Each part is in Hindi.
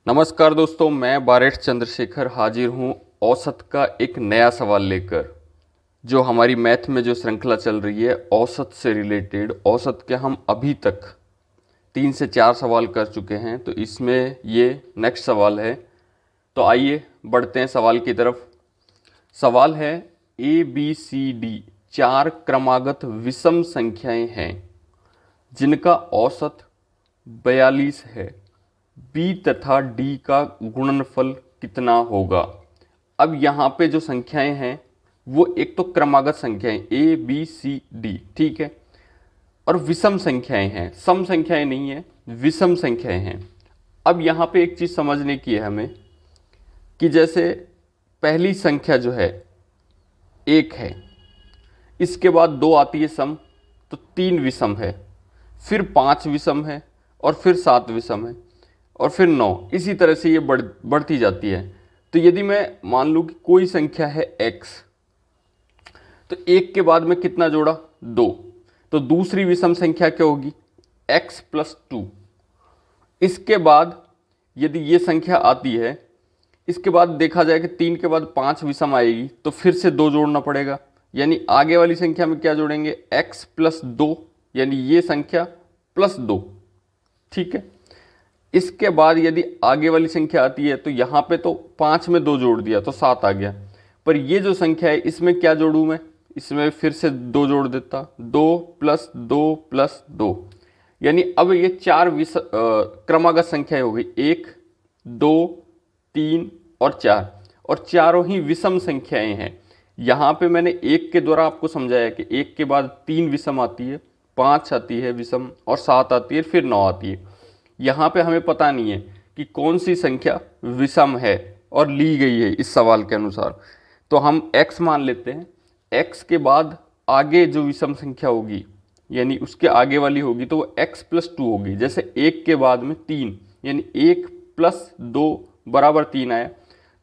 नमस्कार दोस्तों, मैं बारेठ चंद्रशेखर हाजिर हूँ औसत का एक नया सवाल लेकर। जो हमारी मैथ में जो श्रृंखला चल रही है औसत से रिलेटेड, औसत के हम अभी तक 3 से 4 सवाल कर चुके हैं, तो इसमें ये नेक्स्ट सवाल है। तो आइए बढ़ते हैं सवाल की तरफ। सवाल है ABCD 4 क्रमागत विषम संख्याएं हैं जिनका औसत 42 है। बी तथा डी का गुणनफल कितना होगा। अब यहाँ पे जो संख्याएं हैं वो एक तो क्रमागत संख्याएं ABCD, ठीक है, और विषम संख्याएं हैं, सम संख्याएं नहीं है, विषम संख्याएं हैं। अब यहाँ पे एक चीज़ समझने की है हमें कि जैसे पहली संख्या जो है 1 है, इसके बाद 2 आती है सम, तो 3 विषम है, फिर 5 विषम है, और फिर 7 विषम है, और फिर 9। इसी तरह से ये बढ़ती जाती है। तो यदि मैं मान लूँ कि कोई संख्या है x, तो 1 के बाद में कितना जोड़ा, 2, तो दूसरी विषम संख्या क्या होगी, x + 2। इसके बाद यदि ये संख्या आती है, इसके बाद देखा जाए कि 3 के बाद 5 विषम आएगी, तो फिर से 2 जोड़ना पड़ेगा, यानी आगे वाली संख्या में क्या जोड़ेंगे, x + 2, यानी ये संख्या +2, ठीक है। इसके बाद यदि आगे वाली संख्या आती है, तो यहाँ पे तो 5 में 2 जोड़ दिया तो 7 आ गया, पर ये जो संख्या है इसमें क्या जोड़ूँ मैं, इसमें फिर से 2 जोड़ देता, 2 + 2 + 2, यानी अब ये 4 क्रमागत संख्याएं हो गई, 1, 2, 3 और 4, और चारों ही विषम संख्याएं हैं। यहाँ पे मैंने 1 के द्वारा आपको समझाया कि 1 के बाद 3 विषम आती है, 5 आती है विषम, और 7 आती है, फिर 9 आती है। यहाँ पे हमें पता नहीं है कि कौन सी संख्या विषम है और ली गई है इस सवाल के अनुसार, तो हम x मान लेते हैं। x के बाद आगे जो विषम संख्या होगी, यानी उसके आगे वाली होगी, तो वो x + 2 होगी। जैसे 1 के बाद में 3, यानी 1 + 2 बराबर 3 आया,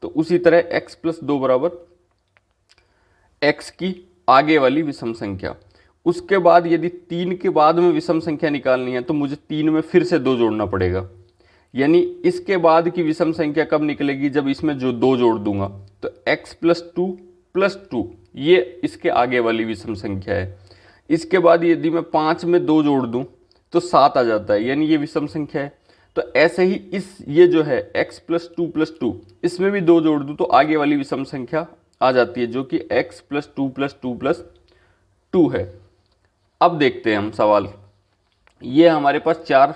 तो उसी तरह x + 2 बराबर x की आगे वाली विषम संख्या। उसके बाद यदि 3 के बाद में विषम संख्या निकालनी है, तो मुझे 3 में फिर से 2 जोड़ना पड़ेगा, यानी इसके बाद की विषम संख्या कब निकलेगी, जब इसमें जो 2 जोड़ दूंगा, तो x + 2 + 2 ये इसके आगे वाली विषम संख्या है। इसके बाद यदि मैं 5 में 2 जोड़ दूं तो 7 आ जाता है, यानी ये विषम संख्या है। तो ऐसे ही ये जो है x + 2 + 2, इसमें भी 2 जोड़ दूं तो आगे वाली विषम संख्या आ जाती है, जो कि x + 2 + 2 + 2 है। अब देखते हैं हम सवाल। ये हमारे पास 4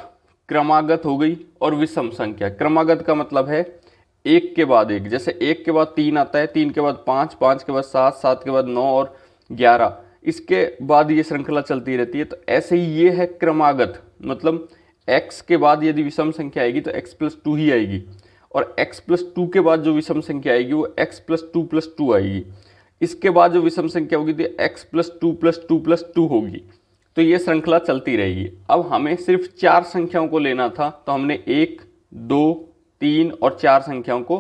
क्रमागत हो गई और विषम संख्या। क्रमागत का मतलब है 1 के बाद 1, जैसे 1 के बाद 3 आता है, 3 के बाद 5, 5 के बाद 7, 7 के बाद 9 और 11, इसके बाद ये श्रृंखला चलती रहती है। तो ऐसे ही ये है क्रमागत, मतलब x के बाद यदि विषम संख्या आएगी तो x + 2 ही आएगी, और x + 2 के बाद जो विषम संख्या आएगी वो x + 2 + 2 आएगी। इसके बाद जो विषम संख्या होगी तो x + 2 + 2 + 2 होगी। तो ये श्रृंखला चलती रहेगी। अब हमें सिर्फ 4 संख्याओं को लेना था, तो हमने 1, 2, 3 और 4 संख्याओं को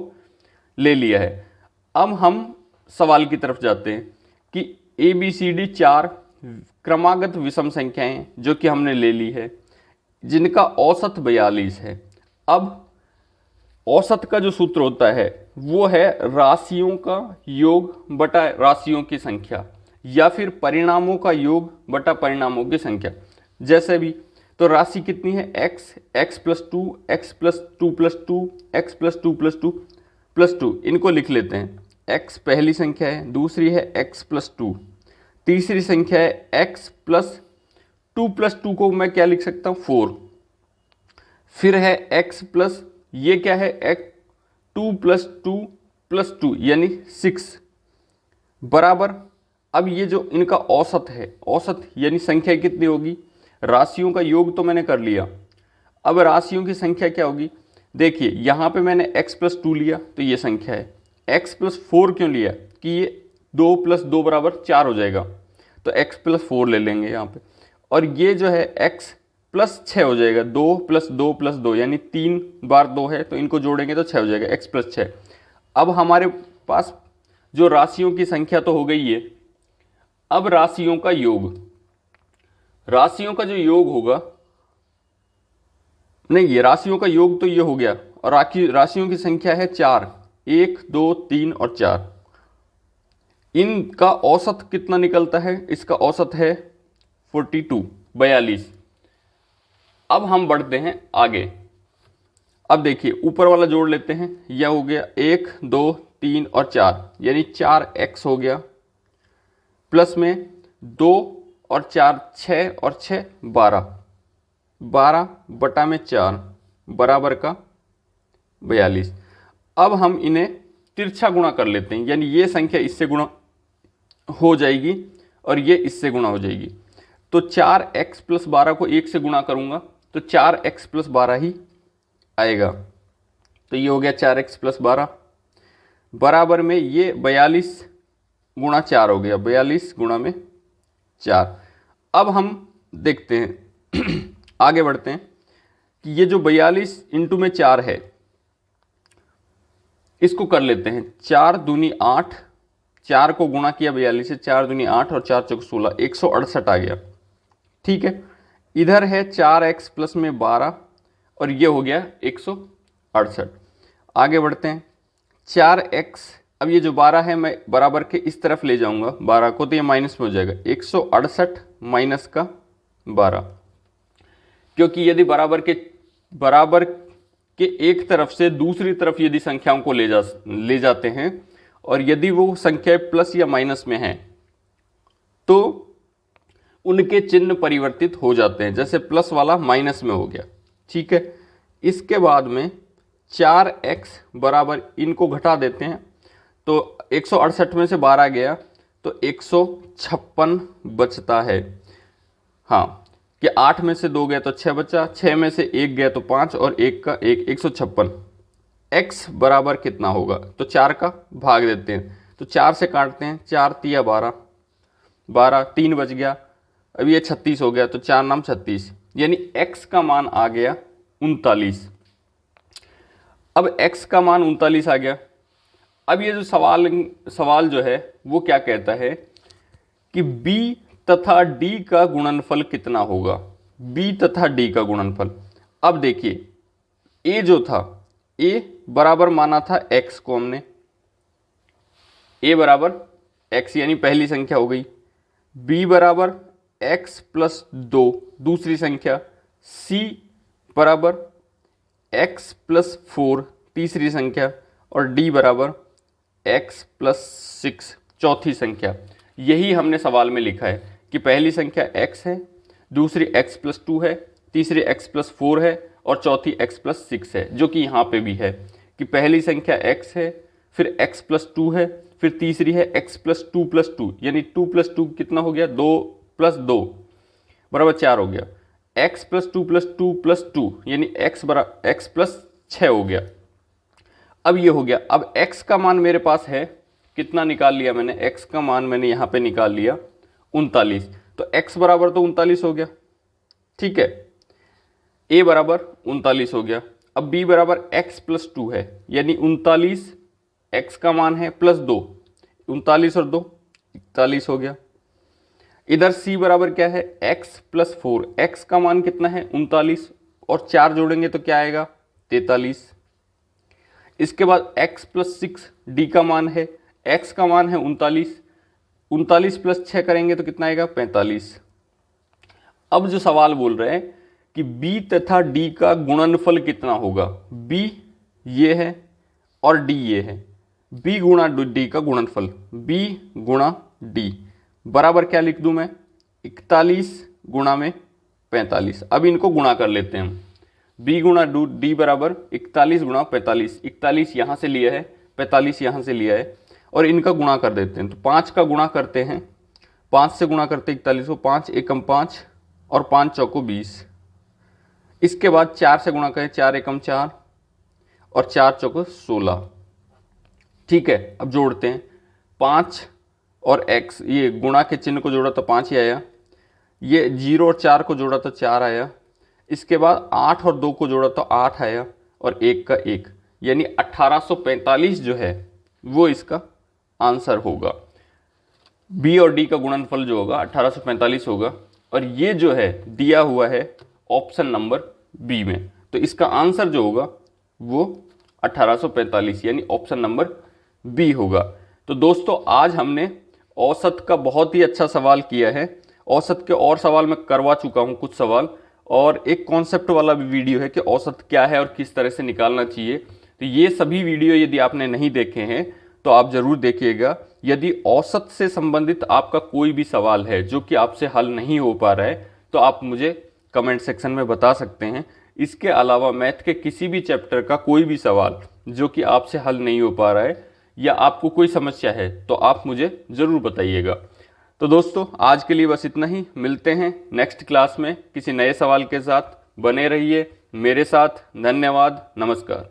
ले लिया है। अब हम सवाल की तरफ जाते हैं कि ABCD 4 क्रमागत विषम संख्याएं जो कि हमने ले ली है, जिनका औसत 42 है। अब औसत का जो सूत्र होता है वो है राशियों का योग बटा राशियों की संख्या, या फिर परिणामों का योग बटा परिणामों की संख्या, जैसे भी। तो राशि कितनी है, x, x + 2, x + 2 + 2, x + 2 + 2 + 2, इनको लिख लेते हैं। x पहली संख्या है, दूसरी है x + 2, तीसरी संख्या है x + 2 + 2 को मैं क्या लिख सकता हूँ, 4। फिर है x प्लस, ये क्या है, x 2 + 2 + 2 यानी 6 बराबर। अब ये जो इनका औसत है, औसत यानी संख्या कितनी होगी, राशियों का योग तो मैंने कर लिया, अब राशियों की संख्या क्या होगी। देखिए यहाँ पे मैंने x + 2 लिया तो ये संख्या है, x + 4 क्यों लिया कि ये 2 + 2 = 4 हो जाएगा, तो x + 4 ले लेंगे यहाँ पे। और ये जो है x + 6 हो जाएगा, 2 + 2 + 2 यानी 3 बार 2 है, तो इनको जोड़ेंगे तो 6 हो जाएगा, x + 6। अब हमारे पास जो राशियों की संख्या तो हो गई है, अब राशियों का योग, राशियों का जो योग होगा, नहीं ये राशियों का योग तो ये हो गया, और राशियों की संख्या है 4, 1, 2, 3 और 4। इनका औसत कितना निकलता है? इसका औसत है 42। अब हम बढ़ते हैं आगे। अब देखिए ऊपर वाला जोड़ लेते हैं। यह हो गया 1, 2, 3 और 4, यानी 4x हो गया, प्लस में 2 और 4 6 और 6 12, 12 बटा में 4 बराबर का 42। अब हम इन्हें तिरछा गुणा कर लेते हैं, यानी ये संख्या इससे गुणा हो जाएगी और ये इससे गुणा हो जाएगी। तो 4x प्लस 12 को 1 से गुणा करूंगा तो 4x प्लस 12 ही आएगा। तो ये हो गया 4x प्लस 12 बराबर में ये 42 गुणा 4 हो गया, 42 गुणा में 4। अब हम देखते हैं आगे बढ़ते हैं कि ये जो 42 इंटू में 4 है, इसको कर लेते हैं। 4 दूनी 8, 4 को गुणा किया 42 से, 4 दूनी 8 और 4 चौक 16, 168 आ गया। ठीक है, इधर है 4x प्लस में 12 और ये हो गया 168। आगे बढ़ते हैं। 4x, अब ये जो 12 है मैं बराबर के इस तरफ ले जाऊंगा 12 को, तो ये माइनस में हो जाएगा। 168 माइनस का 12, क्योंकि यदि बराबर के एक तरफ से दूसरी तरफ यदि संख्याओं को ले जाते हैं और यदि वो संख्या प्लस या माइनस में है तो उनके चिन्ह परिवर्तित हो जाते हैं। जैसे प्लस वाला माइनस में हो गया। ठीक है, इसके बाद में 4x बराबर, इनको घटा देते हैं तो 168 में से 12 गया तो 156 बचता है। हाँ, कि 8 में से 2 गया तो 6 बचा, 6 में से 1 गया तो 5 और 1 का 1, 156। x बराबर कितना होगा? तो 4 का भाग देते हैं, तो 4 से काटते हैं, 4 तिया 12, 12 3 बच गया, अब ये 36 हो गया, तो 4 नाम 36, यानी x का मान आ गया 39। अब x का मान 39 आ गया। अब ये जो सवाल जो है वो क्या कहता है कि b तथा d का गुणनफल कितना होगा? b तथा d का गुणनफल। अब देखिए a जो था, a बराबर माना था x को हमने, a बराबर x यानी पहली संख्या हो गई, b बराबर x प्लस 2 दूसरी संख्या, c बराबर x प्लस 4 तीसरी संख्या और d बराबर x प्लस 6 चौथी संख्या। यही हमने सवाल में लिखा है कि पहली संख्या x है, दूसरी x प्लस 2 है, तीसरी x प्लस 4 है और चौथी x प्लस 6 है, जो कि यहाँ पे भी है कि पहली संख्या x है, फिर x प्लस 2 है, फिर तीसरी है x प्लस 2 यानी 2 प्लस 2 कितना हो गया? 2 प्लस 2 बराबर 4 हो गया, x प्लस 2 प्लस 2 प्लस 2 यानी x प्लस 6 हो गया। अब ये हो गया। अब x का मान मेरे पास है, कितना निकाल लिया मैंने? x का मान मैंने यहाँ पे निकाल लिया 39, तो x बराबर तो 39 हो गया। ठीक है, a बराबर 39 हो गया। अब b बराबर x प्लस 2 है, यानी 39 x का मान है प्लस 2, 39 और 2 41 हो गया। इधर c बराबर क्या है? x प्लस 4, x का मान कितना है? 39 और 4 जोड़ेंगे तो क्या आएगा? 43। इसके बाद x प्लस 6 d का मान है, x का मान है 39, 39 प्लस 6 करेंगे तो कितना आएगा? 45। अब जो सवाल बोल रहे हैं कि b तथा d का गुणनफल कितना होगा? b ये है और d ये है, b गुणा d का गुणनफल, b गुणा d बराबर क्या लिख दूं मैं? 41 गुणा में 45। अब इनको गुणा कर लेते हैं हम। b गुणा d बराबर 41 गुणा 45, 41 यहाँ से लिया है, 45 यहाँ से लिया है और इनका गुणा कर देते हैं। तो 5 का गुणा करते हैं, 5 से गुणा करते 41 को, 5 एकम 5 और 5 चौको 20। इसके बाद 4 से गुणा करें, 4 एकम 4 और 4 चौको 16। ठीक है, अब जोड़ते हैं 5 और x, ये गुणा के चिन्ह को जोड़ा तो 5 ही आया, ये 0 और 4 को जोड़ा तो 4 आया, इसके बाद 8 और 2 को जोड़ा तो 8 आया और 1 का 1, यानी 1845 जो है वो इसका आंसर होगा। b और d का गुणनफल जो होगा 1845 होगा और ये जो है दिया हुआ है ऑप्शन नंबर बी में, तो इसका आंसर जो होगा वो 1845 यानी ऑप्शन नंबर बी होगा। तो दोस्तों आज हमने औसत का बहुत ही अच्छा सवाल किया है। औसत के और सवाल मैं करवा चुका हूँ कुछ सवाल, और एक कॉन्सेप्ट वाला भी वीडियो है कि औसत क्या है और किस तरह से निकालना चाहिए। तो ये सभी वीडियो यदि आपने नहीं देखे हैं तो आप ज़रूर देखिएगा। यदि औसत से संबंधित आपका कोई भी सवाल है जो कि आपसे हल नहीं हो पा रहा है तो आप मुझे कमेंट सेक्शन में बता सकते हैं। इसके अलावा मैथ के किसी भी चैप्टर का कोई भी सवाल जो कि आपसे हल नहीं हो पा रहा है या आपको कोई समस्या है तो आप मुझे ज़रूर बताइएगा। तो दोस्तों आज के लिए बस इतना ही। मिलते हैं नेक्स्ट क्लास में किसी नए सवाल के साथ। बने रहिए मेरे साथ। धन्यवाद। नमस्कार।